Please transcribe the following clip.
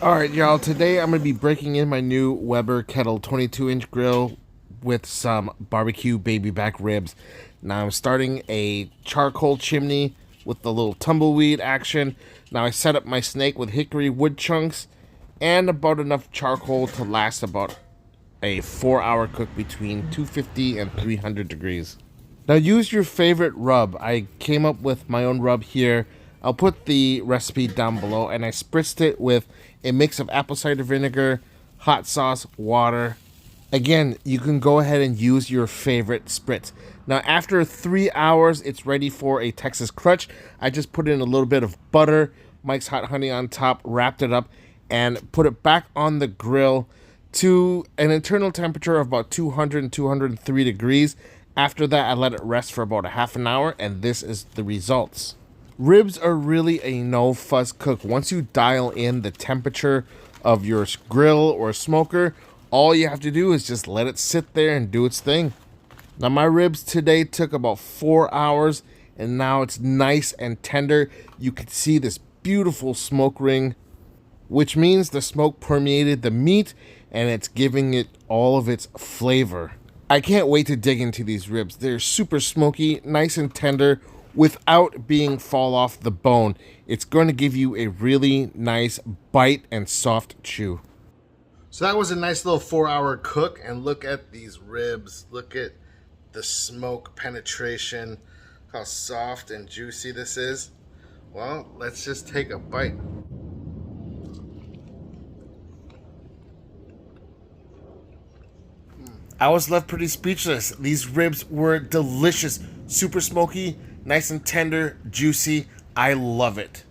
Alright y'all, today I'm going to be breaking in my new Weber Kettle 22-inch grill with some barbecue baby back ribs. Now I'm starting a charcoal chimney with the little tumbleweed action. Now I set up my snake with hickory wood chunks and about enough charcoal to last about a 4-hour cook between 250 and 300 degrees. Now use your favorite rub. I came up with my own rub here. I'll put the recipe down below, and I spritzed it with a mix of apple cider vinegar, hot sauce, water. Again, you can go ahead and use your favorite spritz. Now after 3 hours, it's ready for a Texas crunch. I just put in a little bit of butter, Mike's Hot Honey on top, wrapped it up, and put it back on the grill to an internal temperature of about 200 and 203 degrees. After that, I let it rest for about a half an hour, and this is the results. Ribs are really a no-fuss cook. Once you dial in the temperature of your grill or smoker, all you have to do is just let it sit there and do its thing. Now my ribs today took about 4 hours, and now it's nice and tender. You can see this beautiful smoke ring, which means the smoke permeated the meat and it's giving it all of its flavor. I can't wait to dig into these ribs. They're super smoky, nice and tender, without being fall off the bone. It's going to give you a really nice bite and soft chew. So that was a nice little 4-hour cook, and look at these ribs. Look at the smoke penetration, how soft and juicy this is. Well, let's just take a bite. I was left pretty speechless. These ribs were delicious, super smoky, nice and tender, juicy. I love it.